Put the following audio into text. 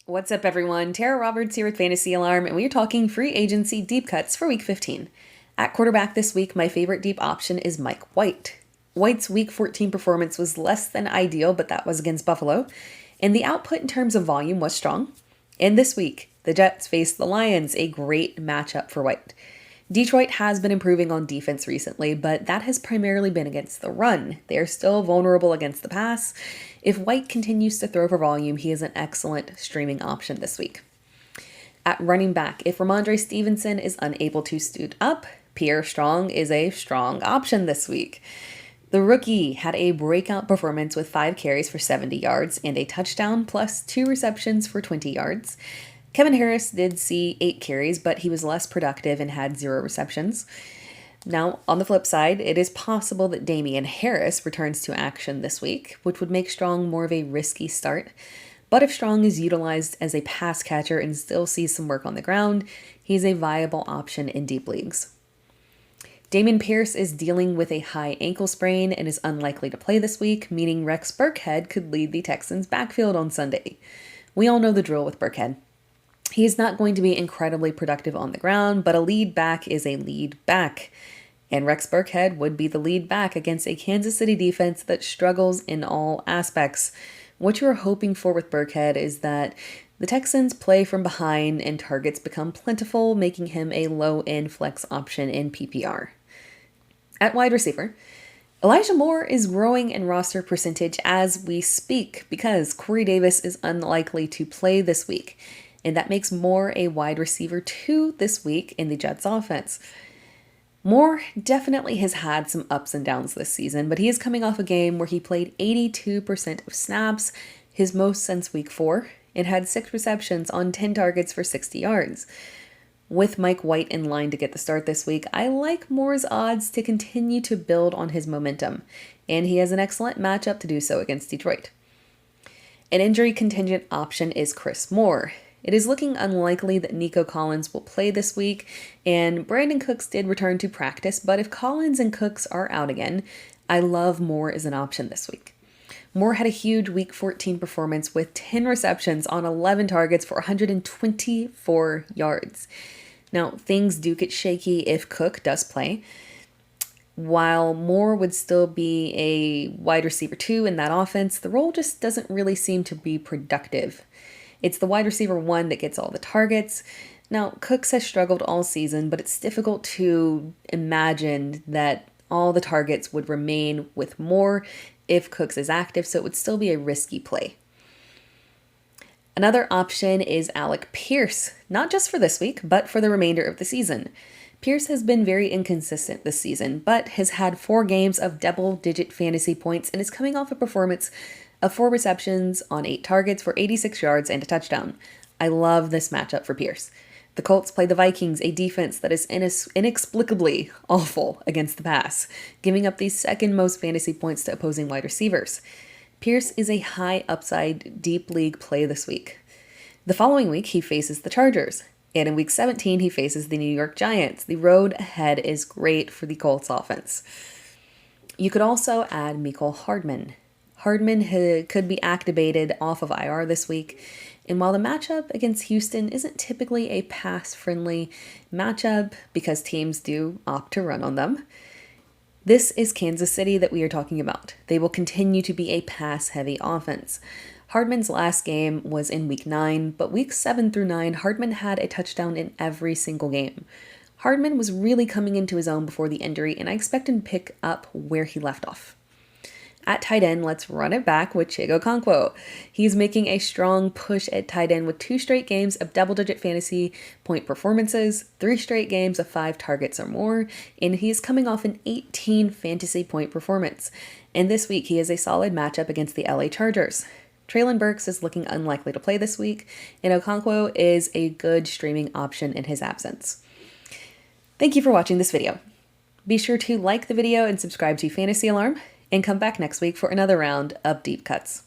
What's up, everyone? Tera Roberts here with Fantasy Alarm, and we are talking free agency deep cuts for Week 15. At quarterback this week, my favorite deep option is Mike White. White's Week 14 performance was less than ideal, but that was against Buffalo, and the output in terms of volume was strong. And this week, the Jets faced the Lions, a great matchup for White. Detroit has been improving on defense recently, but that has primarily been against the run. They are still vulnerable against the pass. If White continues to throw for volume, he is an excellent streaming option this week. At running back, if Ramondre Stevenson is unable to suit up, Pierre Strong is a strong option this week. The rookie had a breakout performance with 5 carries for 70 yards and a touchdown plus 2 receptions for 20 yards. Kevin Harris did see 8 carries, but he was less productive and had 0 receptions. Now, on the flip side, it is possible that Damian Harris returns to action this week, which would make Strong more of a risky start. But if Strong is utilized as a pass catcher and still sees some work on the ground, he's a viable option in deep leagues. Alec Pierce is dealing with a high ankle sprain and is unlikely to play this week, meaning Rex Burkhead could lead the Texans' backfield on Sunday. We all know the drill with Burkhead. He is not going to be incredibly productive on the ground, but a lead back is a lead back. And Rex Burkhead would be the lead back against a Kansas City defense that struggles in all aspects. What you are hoping for with Burkhead is that the Texans play from behind and targets become plentiful, making him a low-end flex option in PPR. At wide receiver, Elijah Moore is growing in roster percentage as we speak because Corey Davis is unlikely to play this week. And that makes Moore a wide receiver 2 this week in the Jets offense. Moore definitely has had some ups and downs this season, but he is coming off a game where he played 82% of snaps, his most since Week 4, and had 6 receptions on 10 targets for 60 yards. With Mike White in line to get the start this week, I like Moore's odds to continue to build on his momentum, and he has an excellent matchup to do so against Detroit. An injury contingent option is Chris Moore. It is looking unlikely that Nico Collins will play this week, and Brandon Cooks did return to practice, but if Collins and Cooks are out again, I love Moore as an option this week. Moore had a huge Week 14 performance with 10 receptions on 11 targets for 124 yards. Now, things do get shaky if Cook does play. While Moore would still be a wide receiver 2 in that offense, the role just doesn't really seem to be productive. It's the wide receiver 1 that gets all the targets. Now, Cooks has struggled all season, but it's difficult to imagine that all the targets would remain with Moore if Cooks is active, so it would still be a risky play. Another option is Alec Pierce, not just for this week, but for the remainder of the season. Pierce has been very inconsistent this season, but has had 4 games of double-digit fantasy points and is coming off a performance of 4 receptions on 8 targets for 86 yards and a touchdown. I love this matchup for Pierce. The Colts play the Vikings, a defense that is inexplicably awful against the pass, giving up the second most fantasy points to opposing wide receivers. Pierce is a high upside deep league play this week. The following week, he faces the Chargers. And in Week 17, he faces the New York Giants. The road ahead is great for the Colts offense. You could also add Mecole Hardman. Hardman could be activated off of IR this week, and while the matchup against Houston isn't typically a pass-friendly matchup because teams do opt to run on them, this is Kansas City that we are talking about. They will continue to be a pass-heavy offense. Hardman's last game was in Week 9, but Weeks 7 through 9, Hardman had a touchdown in every single game. Hardman was really coming into his own before the injury, and I expect him to pick up where he left off. At tight end, let's run it back with Chigoziem Okonkwo. He's making a strong push at tight end with 2 straight games of double-digit fantasy point performances, 3 straight games of 5 targets or more, and he is coming off an 18 fantasy point performance. And this week, he has a solid matchup against the LA Chargers. Treylon Burks is looking unlikely to play this week, and Okonkwo is a good streaming option in his absence. Thank you for watching this video. Be sure to like the video and subscribe to Fantasy Alarm, and come back next week for another round of deep cuts.